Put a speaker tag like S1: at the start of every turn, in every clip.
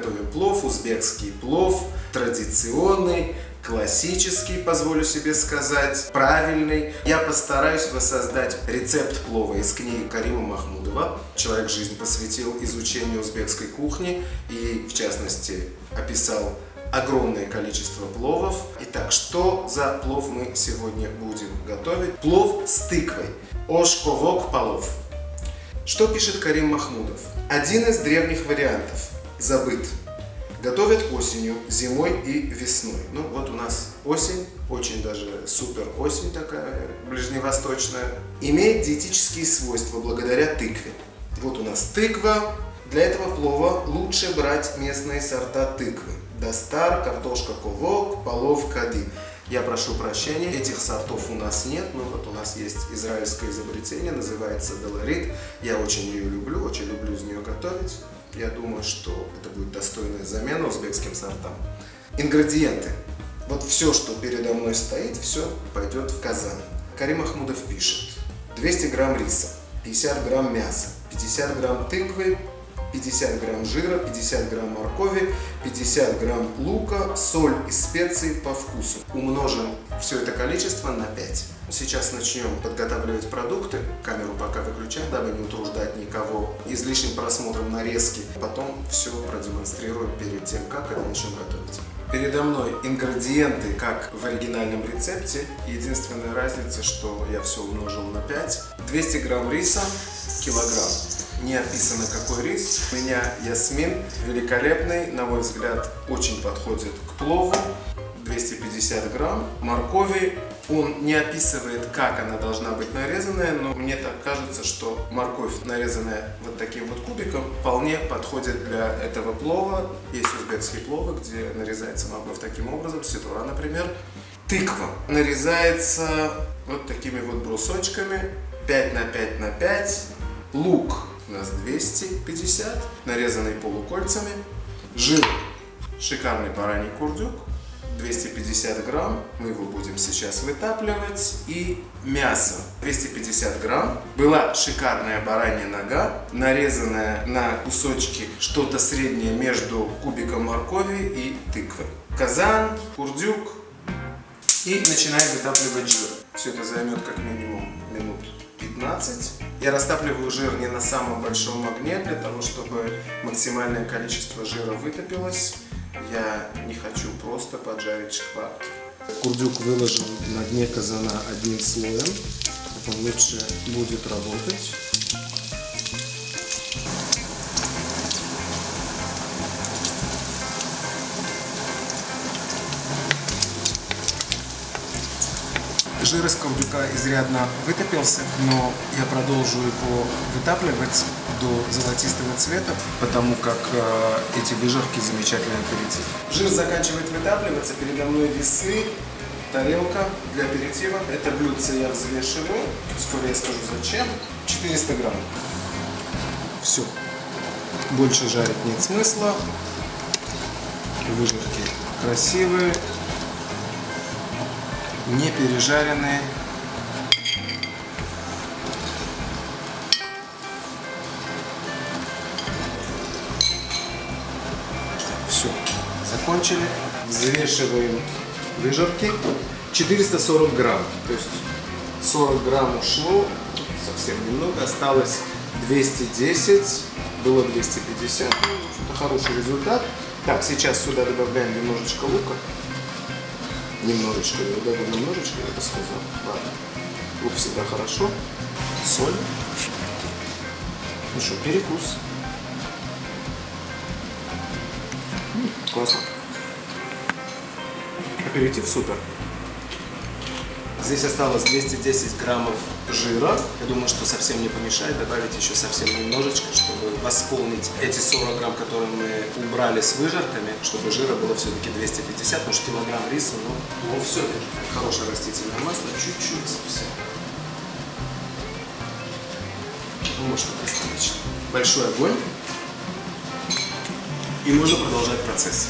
S1: готовим плов, узбекский плов, традиционный, классический, позволю себе сказать, правильный. Я постараюсь воссоздать рецепт плова из книги Карима Махмудова. Человек жизнь посвятил изучению узбекской кухни и, в частности, описал огромное количество пловов. Итак, что за плов мы сегодня будем готовить? Плов с тыквой. Ошковок плов. Что пишет Карим Махмудов? Один из древних вариантов забыт. Готовят осенью, зимой и весной. Ну вот у нас осень, очень даже супер осень такая, ближневосточная. Имеет диетические свойства благодаря тыкве. Вот у нас тыква. Для этого плова лучше брать местные сорта тыквы. Дастар, картошка ковок, плов кади. Я прошу прощения, этих сортов у нас нет, но вот у нас есть израильское изобретение, называется долорит. Я очень ее люблю, очень люблю из нее готовить. Я думаю, что это будет достойная замена узбекским сортам. Ингредиенты. Вот все, что передо мной стоит, все пойдет в казан. Карим Махмудов пишет: 200 грамм риса, 50 грамм мяса, 50 грамм тыквы, 50 грамм жира, 50 грамм моркови, 50 грамм лука, соль и специи по вкусу. Умножим все это количество на 5. Сейчас начнем подготавливать продукты. Камеру пока выключаем, дабы не утруждать никого излишним просмотром нарезки. Потом все продемонстрирую перед тем, как это начнем готовить. Передо мной ингредиенты, как в оригинальном рецепте. Единственная разница, что я все умножил на 5. 200 грамм риса, килограмм. Не описано, какой рис. У меня ясмин, великолепный, на мой взгляд, очень подходит к плову. 250 грамм. Моркови. Он не описывает, как она должна быть нарезанная, но мне так кажется, что морковь, нарезанная вот таким вот кубиком, вполне подходит для этого плова. Есть узбекские пловы, где нарезается морковь таким образом, ситура, например. Тыква нарезается вот такими вот брусочками, 5 на 5 на 5. Лук у нас 250, нарезанный полукольцами. Жир, шикарный бараний курдюк, 250 грамм, мы его будем сейчас вытапливать. И мясо 250 грамм. Была шикарная баранья нога, нарезанная на кусочки, что-то среднее между кубиком моркови и тыквой. Казан, курдюк, и начинаем вытапливать жир. Все это займет как минимум минут 15. Я растапливаю жир не на самом большом огне, для того, чтобы максимальное количество жира вытопилось. Я не хочу просто поджарить шкварки. Курдюк выложен на дне казана одним слоем. Он лучше будет работать. Жир из курдюка изрядно вытопился, но я продолжу его вытапливать до золотистого цвета, потому как эти выжарки замечательный аперитив. Жир заканчивает вытапливаться, передо мной весы, тарелка для аперитива. Это блюдце я взвешиваю, скоро я скажу зачем. 400 грамм. Все. Больше жарить нет смысла. Выжарки красивые, не пережаренные. Все, закончили. Взвешиваем выжарки. 440 грамм. То есть 40 грамм ушло, совсем немного. Осталось 210, было 250. Это хороший результат. Так, сейчас сюда добавляем немножечко лука. Немножечко, даже немножечко, я бы сказал. Ладно. Лук всегда хорошо. Соль. Ну что, перекус. Классно. Аперитив супер. Здесь осталось 210 граммов жира. Я думаю, что совсем не помешает добавить еще совсем немножечко, чтобы восполнить эти 40 грамм, которые мы убрали с выжарками, чтобы жира было все-таки 250, потому что килограмм риса, но все-таки хорошее растительное масло, чуть-чуть совсем. Думаю, что достаточно. Большой огонь. И можно продолжать процесс.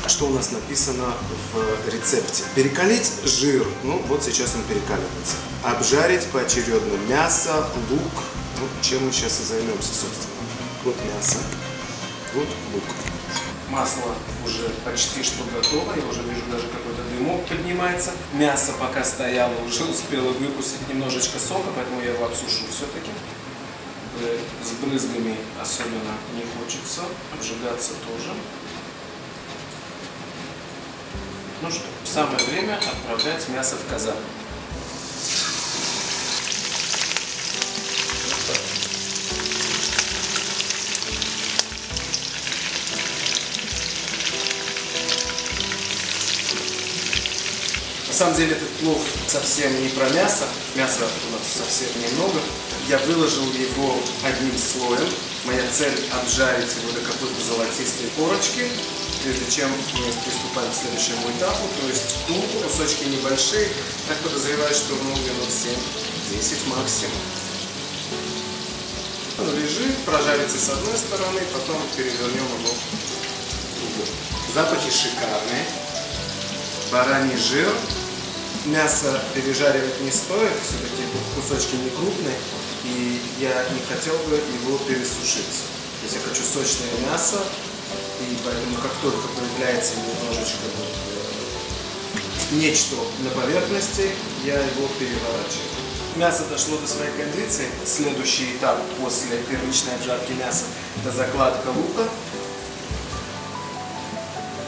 S1: Что у нас написано в рецепте? Перекалить жир, ну вот сейчас он перекаливается. Обжарить поочередно мясо, лук, ну, чем мы сейчас и займемся, собственно. Вот мясо, вот лук. Масло уже почти что готово, я уже вижу, даже какой-то дымок поднимается. Мясо пока стояло, уже успело выпустить немножечко сока, поэтому я его обсушу все-таки. С брызгами особенно не хочется, обжигаться тоже. Ну что, самое время отправлять мясо в казан. На самом деле этот плов совсем не про мясо. Мяса у нас совсем немного. Я выложил его одним слоем. Моя цель обжарить его до какой-то золотистой корочки, прежде чем мы приступаем к следующему этапу. То есть кусочки небольшие. Так подозреваю, что минут 7-10 максимум. Он лежит, прожарится с одной стороны, потом перевернем его в другую. Запахи шикарные. Бараний жир. Мясо пережаривать не стоит, все-таки кусочки не крупные, и я не хотел бы его пересушить. То есть я хочу сочное мясо, и поэтому как только появляется немножечко нечто на поверхности, я его переворачиваю. Мясо дошло до своей кондиции. Следующий этап после первичной обжарки мяса – это закладка лука.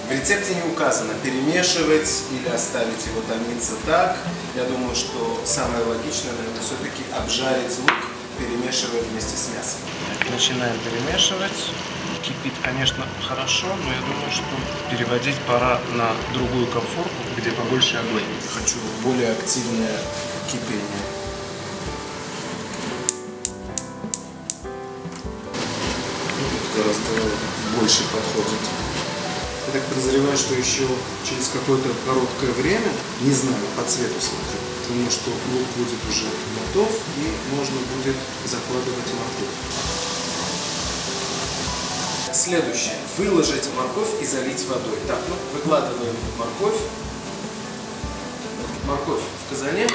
S1: В рецепте не указано, перемешивать или оставить его томиться так. Я думаю, что самое логичное, наверное, все-таки обжарить лук, перемешивая вместе с мясом. Начинаем перемешивать. Кипит, конечно, хорошо, но я думаю, что переводить пора на другую конфорку, где побольше огонь. Хочу более активное кипение. Гораздо больше подходит. Я так подозреваю, что еще через какое-то короткое время, не знаю, по цвету смотрю, думаю, что лук будет уже готов и можно будет закладывать морковь. Следующее. Выложить морковь и залить водой. Так, ну, выкладываем морковь. Морковь в казане.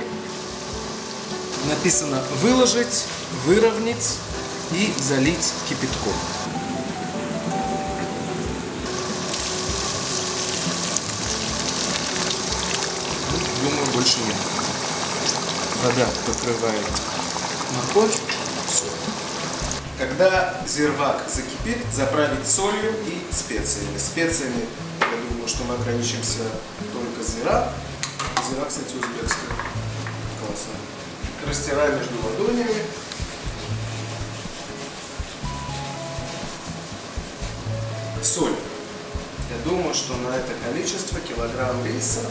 S1: Написано выложить, выровнять и залить кипятком. Думаю, больше нет. Вода покрывает морковь. Все. Когда зирвак закипит, заправить солью и специями. Специями, я думаю, что мы ограничимся только зира. Зира, кстати, узбекская. Классно. Растираем между ладонями. Соль. Я думаю, что на это количество килограмм риса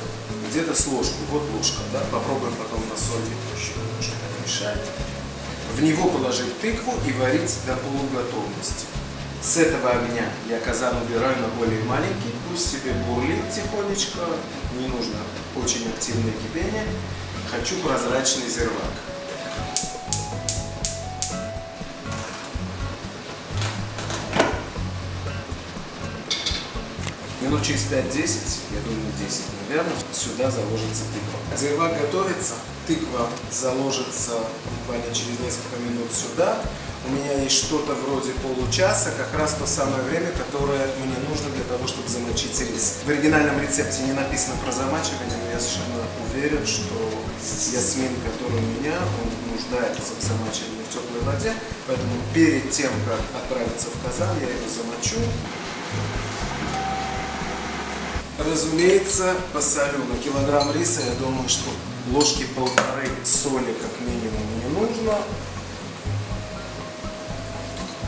S1: где-то с ложку. Вот ложка, да? Попробуем потом на соль еще немножко мешать. В него положить тыкву и варить до полуготовности. С этого огня я казан убираю на более маленький, пусть себе бурлит тихонечко, не нужно очень активное кипение. Хочу прозрачный зирвак. Минут через 5-10, я думаю 10, наверное, сюда заложится тыква. Зирвак готовится, тыква заложится буквально через несколько минут сюда. У меня есть что-то вроде получаса, как раз то самое время, которое мне нужно для того, чтобы замочить рис. В оригинальном рецепте не написано про замачивание, но я совершенно уверен, что ясмин, который у меня, он нуждается в замачивании в теплой воде. Поэтому перед тем, как отправиться в казан, я его замочу. Разумеется, посолю. На килограмм риса, я думаю, что ложки 1,5 соли как минимум не нужно.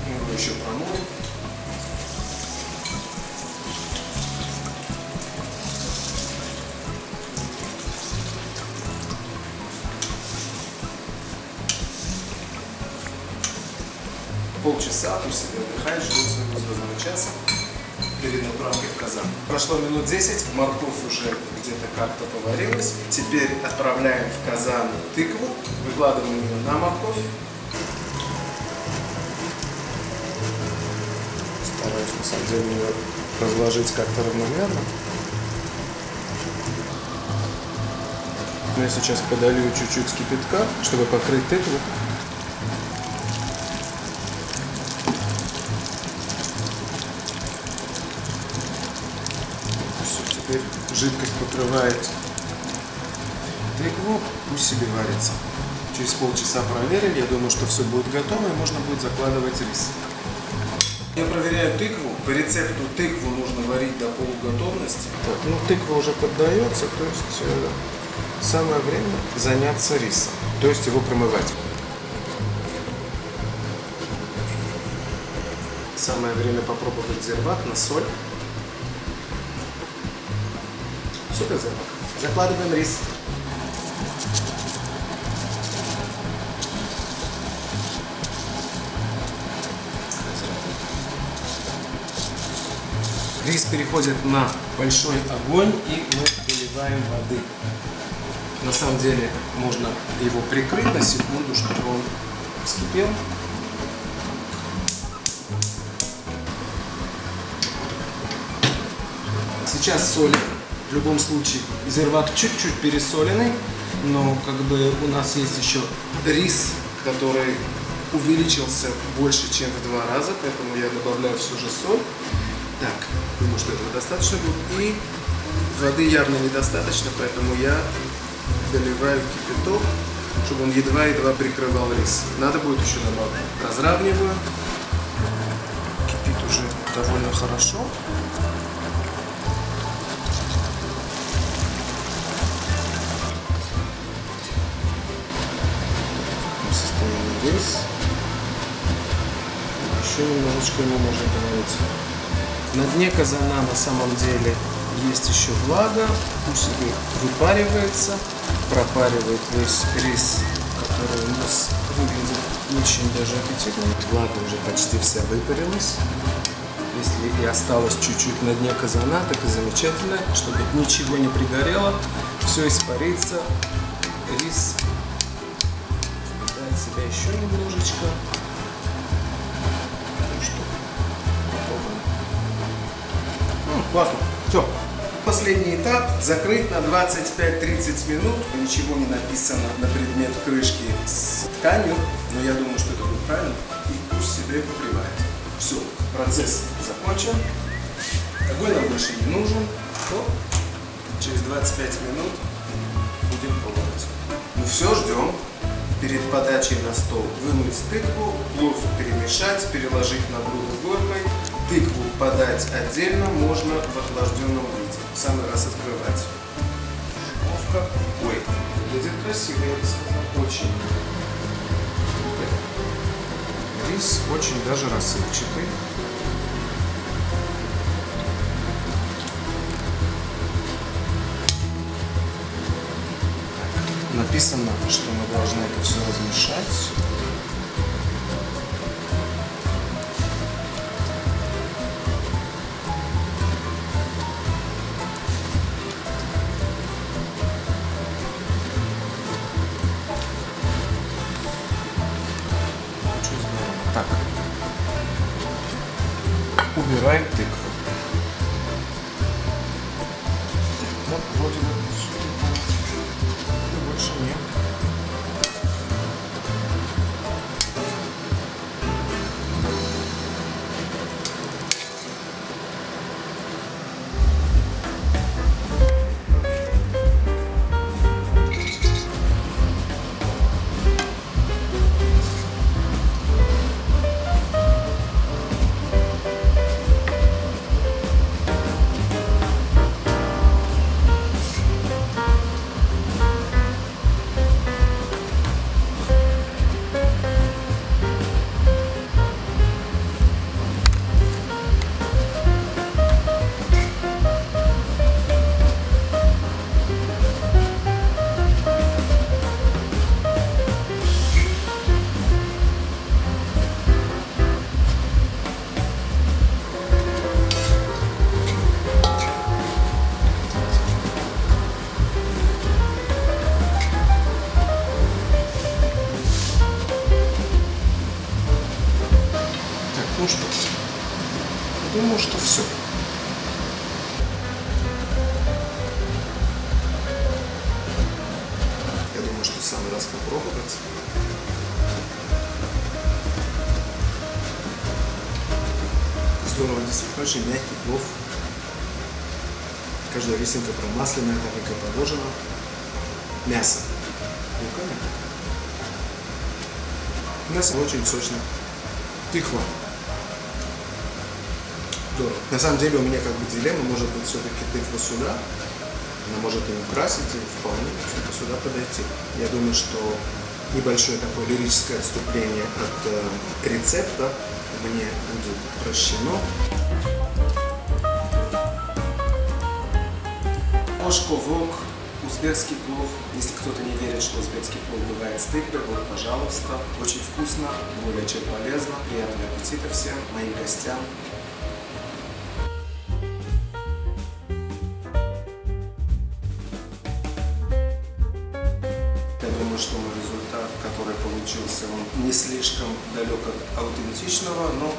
S1: Его еще промоем. Полчаса, пусть себе отдыхает, ждет своего звездного часа перед отправкой в казан. Прошло минут 10, морковь уже где-то как-то поварилась. Теперь отправляем в казан тыкву, выкладываем ее на морковь. Стараюсь на самом деле ее разложить как-то равномерно. Я сейчас подолью чуть-чуть кипятка, чтобы покрыть тыкву. жидкость покрывает тыкву, пусть себе варится. Через полчаса проверили, я думаю, что все будет готово и можно будет закладывать рис. Я проверяю тыкву. По рецепту тыкву нужно варить до полуготовности. Так, ну, тыква уже поддается, то есть самое время заняться рисом, то есть его промывать. Самое время попробовать зирвак на соль. Супер зирвак. Закладываем рис. Рис переходит на большой огонь, и мы выливаем воды. На самом деле можно его прикрыть на секунду, чтобы он вскипел. Сейчас соль. В любом случае зирвак чуть-чуть пересоленный, но как бы у нас есть еще рис, который увеличился больше, чем в 2 раза, поэтому я добавляю все же соль. Так, думаю, что этого достаточно будет. И воды явно недостаточно, поэтому я доливаю кипяток, чтобы он едва-едва прикрывал рис. Надо будет еще добавить. Разравниваю. Кипит уже довольно хорошо. Состояние рис. Еще немножечко ему можно добавить. На дне казана на самом деле есть еще влага, пусть выпаривается, пропаривает весь рис, который у нас выглядит очень даже аппетитно. Влага уже почти вся выпарилась. Если и осталось чуть-чуть на дне казана, так и замечательно, чтобы ничего не пригорело, все испарится, рис впитает в себя еще немножечко. Классно. Все. Последний этап. Закрыть на 25-30 минут. Ничего не написано на предмет крышки с тканью, но я думаю, что это будет правильно. И пусть себе покрывает. Все. Процесс закончен. Огонь нам больше не нужен. То через 25 минут будем пробовать. Ну все, ждем. Перед подачей на стол вынуть тыкву, плов перемешать, переложить на блюдо с горкой. Тыкву подать отдельно можно в охлажденном виде. В самый раз открывать. Шумовка. Ой, выглядит красиво, я бы сказал. Очень. Рис очень даже рассыпчатый. Написано, что мы должны это все размешать. Так. Убираем тыкву. Вот, вроде бы больше нет. Ну что, думаю, что все. Я думаю, что самый раз попробовать. Здорово, действительно очень мягкий плов. Каждая рисинка промасленная, так как и положено. Мясо. Руками. Мясо очень сочно. Тыква. Здорово. На самом деле у меня как бы дилемма, может быть, все-таки тыква сюда. Она может и украсить, и вполне сюда подойти. Я думаю, что небольшое такое лирическое отступление от рецепта мне будет прощено. Ложку вок, узбекский плов. Если кто-то не верит, что узбекский плов бывает с тыквой, вот, пожалуйста. Очень вкусно, более чем полезно. Приятного аппетита всем моим гостям. Я думаю, что мой результат, который получился, он не слишком далек от аутентичного, но